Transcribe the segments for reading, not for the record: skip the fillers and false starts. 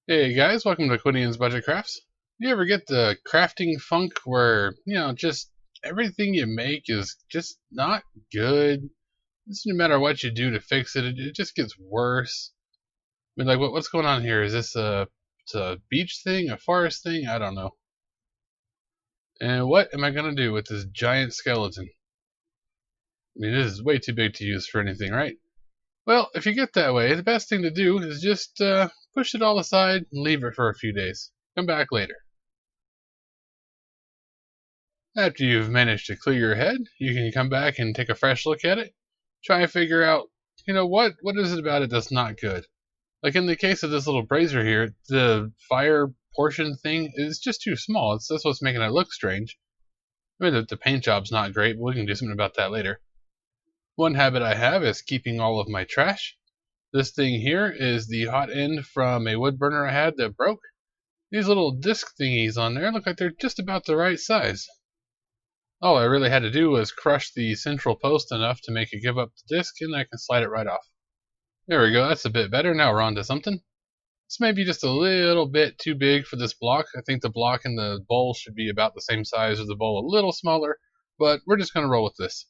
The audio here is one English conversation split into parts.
Hey guys, welcome to Quinian's Budget Crafts. You ever get the crafting funk where, just everything you make is just not good? Just no matter what you do to fix it, it just gets worse. I mean, like, what's going on here? Is this it's a beach thing, a forest thing? I don't know. And what am I gonna do with this giant skeleton? I mean, this is way too big to use for anything, right? Well, if you get that way, the best thing to do is just push it all aside and leave it for a few days. Come back later. After you've managed to clear your head, you can come back and take a fresh look at it. Try and figure out, what is it about it that's not good? Like in the case of this little brazier here, the fire portion thing is just too small. That's what's making it look strange. I mean, the paint job's not great, but we can do something about that later. One habit I have is keeping all of my trash. This thing here is the hot end from a wood burner I had that broke. These little disc thingies on there look like they're just about the right size. All I really had to do was crush the central post enough to make it give up the disc, and I can slide it right off. There we go, that's a bit better. Now we're on to something. It's maybe just a little bit too big for this block. I think the block and the bowl should be about the same size, or the bowl a little smaller, but we're just going to roll with this.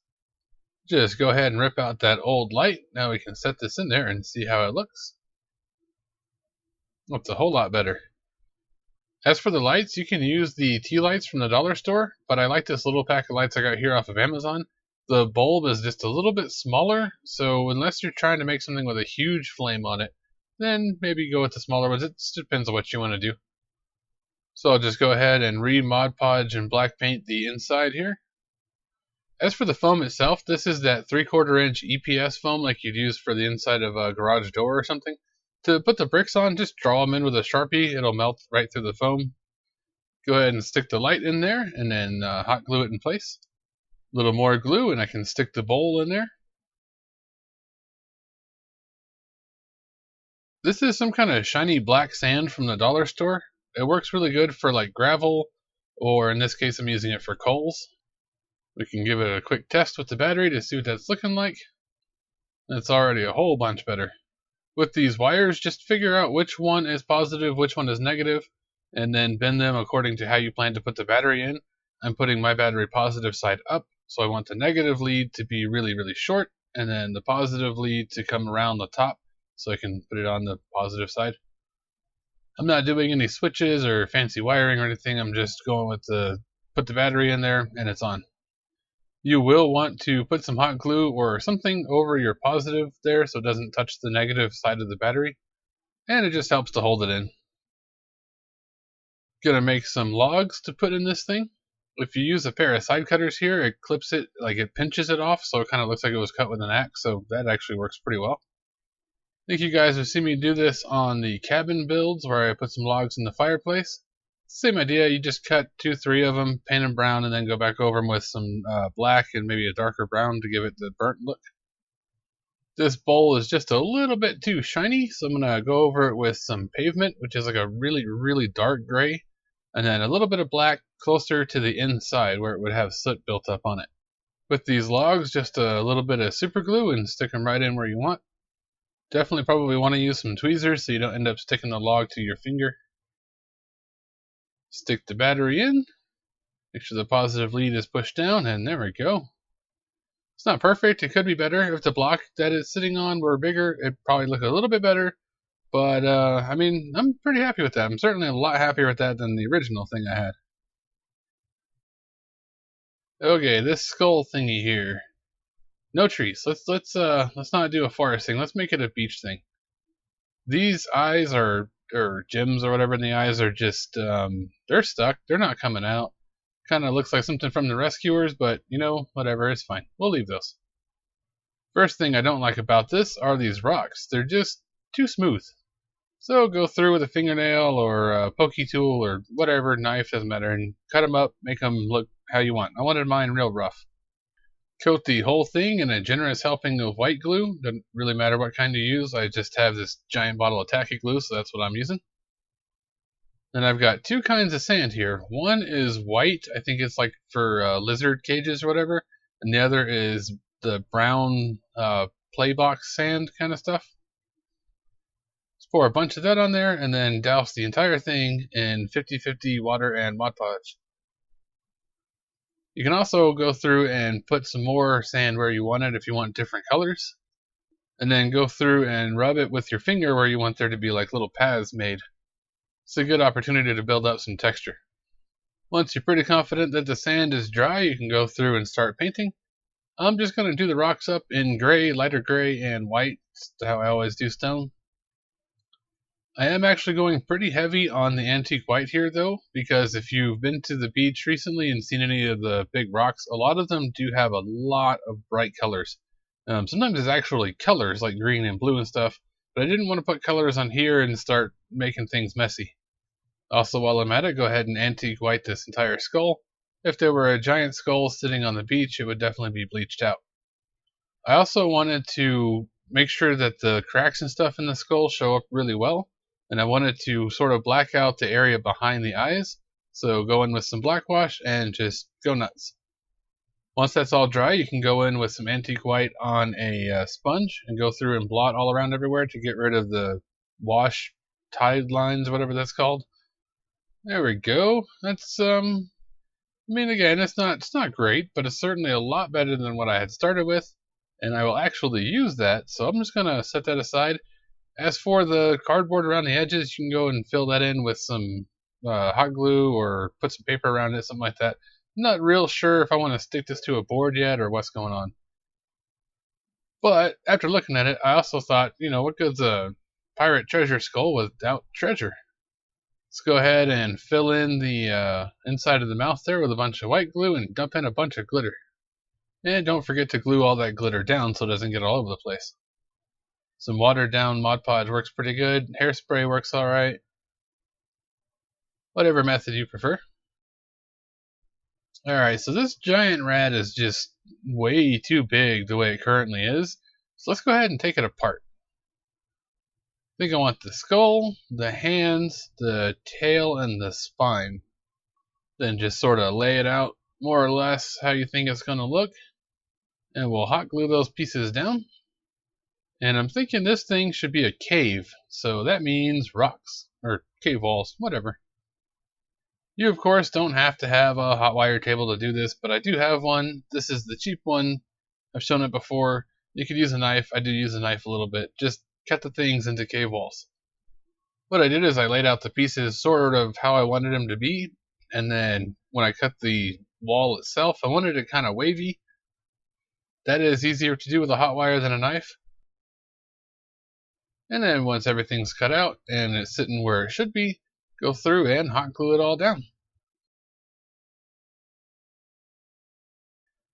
Just go ahead and rip out that old light. Now we can set this in there and see how it looks. Looks a whole lot better. As for the lights, you can use the tea lights from the dollar store, but I like this little pack of lights I got here off of Amazon. The bulb is just a little bit smaller, so unless you're trying to make something with a huge flame on it, then maybe go with the smaller ones. It just depends on what you want to do. So I'll just go ahead and re-Mod Podge and black paint the inside here. As for the foam itself, this is that 3/4 inch EPS foam like you'd use for the inside of a garage door or something. To put the bricks on, just draw them in with a Sharpie. It'll melt right through the foam. Go ahead and stick the light in there and then hot glue it in place. A little more glue and I can stick the bowl in there. This is some kind of shiny black sand from the dollar store. It works really good for like gravel, or in this case I'm using it for coals. We can give it a quick test with the battery to see what that's looking like. It's already a whole bunch better. With these wires, just figure out which one is positive, which one is negative, and then bend them according to how you plan to put the battery in. I'm putting my battery positive side up, so I want the negative lead to be really, really short, and then the positive lead to come around the top, so I can put it on the positive side. I'm not doing any switches or fancy wiring or anything, I'm just going with put the battery in there, and it's on. You will want to put some hot glue or something over your positive there so it doesn't touch the negative side of the battery, and it just helps to hold it in. Gonna make some logs to put in this thing. If you use a pair of side cutters here, it clips it, like it pinches it off, so it kind of looks like it was cut with an axe, so that actually works pretty well. I think you guys have seen me do this on the cabin builds where I put some logs in the fireplace. Same idea, you just cut 2-3 of them, paint them brown, and then go back over them with some black and maybe a darker brown to give it the burnt look. This bowl is just a little bit too shiny, so I'm going to go over it with some pavement, which is like a really, really dark gray, and then a little bit of black closer to the inside where it would have soot built up on it. With these logs, just a little bit of super glue and stick them right in where you want. Definitely probably want to use some tweezers so you don't end up sticking the log to your finger. Stick the battery in, make sure the positive lead is pushed down, and there we go. It's not perfect, it could be better. If the block that it's sitting on were bigger, it'd probably look a little bit better, but I mean, I'm pretty happy with that. I'm certainly a lot happier with that than the original thing I had. Okay, this skull thingy here. No trees. Let's not do a forest thing. Let's make it a beach thing. These eyes are, or gems or whatever in the eyes are just they're stuck. They're not coming out. Kind of looks like something from the rescuers, but whatever, it's fine. We'll leave those. First thing I don't like about this are these rocks. They're just too smooth. So go through with a fingernail or a pokey tool or whatever, knife, doesn't matter, and cut them up, make them look how you want. I wanted mine real rough. Coat the whole thing in a generous helping of white glue. Doesn't really matter what kind you use. I just have this giant bottle of tacky glue, so that's what I'm using. Then I've got two kinds of sand here. One is white, I think it's like for lizard cages or whatever, and the other is the brown playbox sand kind of stuff. Just Pour a bunch of that on there, and then douse the entire thing in 50-50 water and Mod Podge. You can also go through and put some more sand where you want it if you want different colors. And then go through and rub it with your finger where you want there to be like little paths made. It's a good opportunity to build up some texture. Once you're pretty confident that the sand is dry, you can go through and start painting. I'm just going to do the rocks up in gray, lighter gray, and white. That's how I always do stone. I am actually going pretty heavy on the antique white here though, because if you've been to the beach recently and seen any of the big rocks, a lot of them do have a lot of bright colors. Sometimes it's actually colors like green and blue and stuff, but I didn't want to put colors on here and start making things messy. Also, while I'm at it, go ahead and antique white this entire skull. If there were a giant skull sitting on the beach, it would definitely be bleached out. I also wanted to make sure that the cracks and stuff in the skull show up really well, and I wanted to sort of black out the area behind the eyes, so go in with some black wash and just go nuts. Once that's all dry, you can go in with some antique white on a sponge and go through and blot all around everywhere to get rid of the wash tide lines, whatever that's called. There we go. That's again, it's not great, but it's certainly a lot better than what I had started with, and I will actually use that, so I'm just gonna set that aside. As for the cardboard around the edges, you can go and fill that in with some hot glue or put some paper around it, something like that. I'm not real sure if I want to stick this to a board yet or what's going on. But after looking at it, I also thought, what good's a pirate treasure skull without treasure? Let's go ahead and fill in the inside of the mouth there with a bunch of white glue and dump in a bunch of glitter. And don't forget to glue all that glitter down so it doesn't get all over the place. Some watered down Mod Podge works pretty good. Hairspray works alright. Whatever method you prefer. Alright, so this giant rat is just way too big the way it currently is. So let's go ahead and take it apart. I think I want the skull, the hands, the tail, and the spine. Then just sort of lay it out more or less how you think it's going to look. And we'll hot glue those pieces down. And I'm thinking this thing should be a cave, so that means rocks, or cave walls, whatever. You, of course, don't have to have a hot wire table to do this, but I do have one. This is the cheap one. I've shown it before. You could use a knife. I do use a knife a little bit. Just cut the things into cave walls. What I did is I laid out the pieces sort of how I wanted them to be, and then when I cut the wall itself, I wanted it kind of wavy. That is easier to do with a hot wire than a knife. And then once everything's cut out and it's sitting where it should be, go through and hot glue it all down.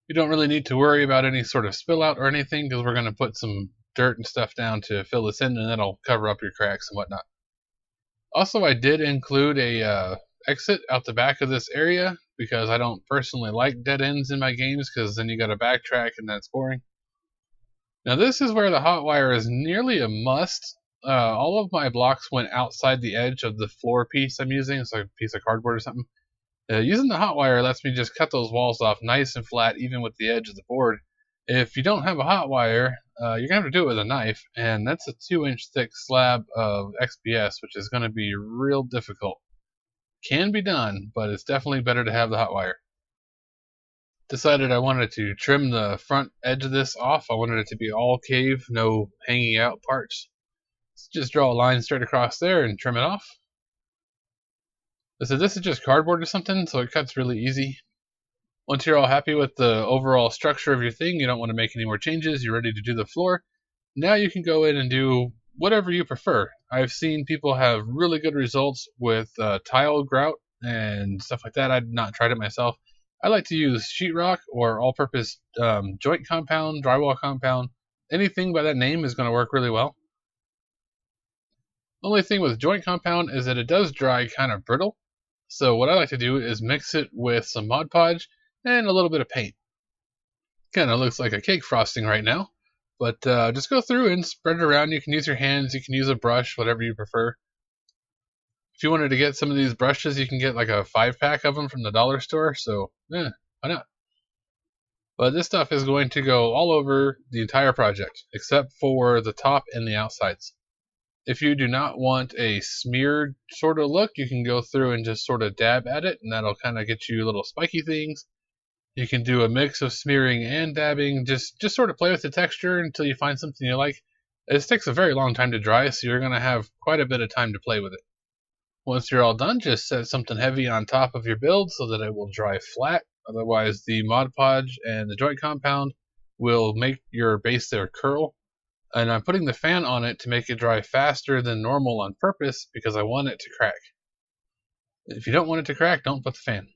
You don't really need to worry about any sort of spill out or anything because we're going to put some dirt and stuff down to fill this in, and that'll cover up your cracks and whatnot. Also, I did include a exit out the back of this area because I don't personally like dead ends in my games because then you got to backtrack and that's boring. Now this is where the hot wire is nearly a must. All of my blocks went outside the edge of the floor piece I'm using. It's like a piece of cardboard or something. Using the hot wire lets me just cut those walls off nice and flat, even with the edge of the board. If you don't have a hot wire, you're going to have to do it with a knife, and that's a 2-inch thick slab of XPS, which is going to be real difficult. Can be done, but it's definitely better to have the hot wire. Decided I wanted to trim the front edge of this off. I wanted it to be all cave, no hanging out parts. So just draw a line straight across there and trim it off. So this is just cardboard or something, so it cuts really easy. Once you're all happy with the overall structure of your thing, you don't want to make any more changes, you're ready to do the floor, now you can go in and do whatever you prefer. I've seen people have really good results with tile grout and stuff like that. I've not tried it myself. I like to use sheetrock or all-purpose joint compound, drywall compound. Anything by that name is going to work really well. Only thing with joint compound is that it does dry kind of brittle. So what I like to do is mix it with some Mod Podge and a little bit of paint. Kind of looks like a cake frosting right now. But just go through and spread it around. You can use your hands, you can use a brush, whatever you prefer. If you wanted to get some of these brushes, you can get like a 5-pack of them from the dollar store, so why not? But this stuff is going to go all over the entire project, except for the top and the outsides. If you do not want a smeared sort of look, you can go through and just sort of dab at it, and that'll kind of get you little spiky things. You can do a mix of smearing and dabbing, just sort of play with the texture until you find something you like. This takes a very long time to dry, so you're going to have quite a bit of time to play with it. Once you're all done, just set something heavy on top of your build so that it will dry flat. Otherwise, the Mod Podge and the joint compound will make your base there curl. And I'm putting the fan on it to make it dry faster than normal on purpose because I want it to crack. If you don't want it to crack, don't put the fan.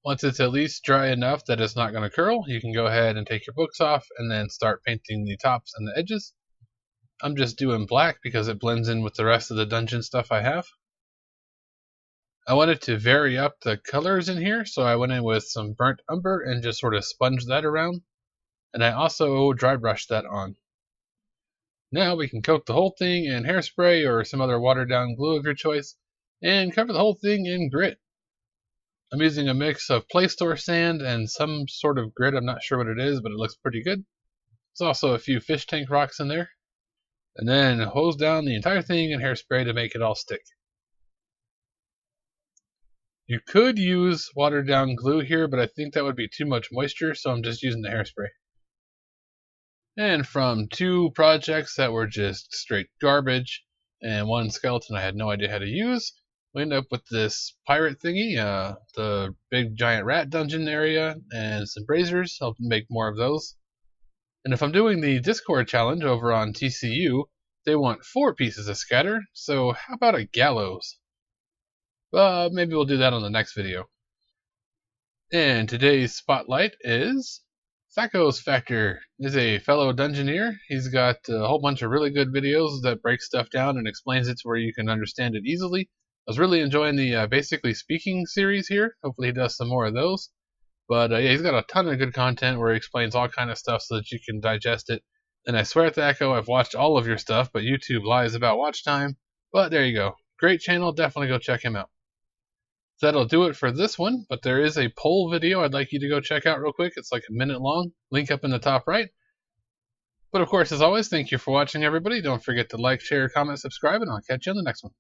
Once it's at least dry enough that it's not going to curl, you can go ahead and take your books off and then start painting the tops and the edges. I'm just doing black because it blends in with the rest of the dungeon stuff I have. I wanted to vary up the colors in here, so I went in with some burnt umber and just sort of sponged that around. And I also dry brushed that on. Now we can coat the whole thing in hairspray or some other watered down glue of your choice, and cover the whole thing in grit. I'm using a mix of Play Store sand and some sort of grit. I'm not sure what it is, but it looks pretty good. There's also a few fish tank rocks in there. And then hose down the entire thing in hairspray to make it all stick. You could use watered down glue here, but I think that would be too much moisture, so I'm just using the hairspray. And from 2 projects that were just straight garbage, and 1 skeleton I had no idea how to use, we end up with this pirate thingy, the big giant rat dungeon area, and some braziers. I'll make more of those. And if I'm doing the Discord challenge over on TCU, they want 4 pieces of scatter, so how about a gallows? Maybe we'll do that on the next video. And today's spotlight is Thaco Factor. He's a fellow Dungeoneer. He's got a whole bunch of really good videos that break stuff down and explains it to where you can understand it easily. I was really enjoying the Basically Speaking series here. Hopefully he does some more of those. But yeah, he's got a ton of good content where he explains all kind of stuff so that you can digest it. And I swear, Thaco, I've watched all of your stuff, but YouTube lies about watch time. But there you go. Great channel. Definitely go check him out. So that'll do it for this one, but there is a poll video I'd like you to go check out real quick. It's like a minute long. Link up in the top right. But of course, as always, thank you for watching, everybody. Don't forget to like, share, comment, subscribe, and I'll catch you on the next one.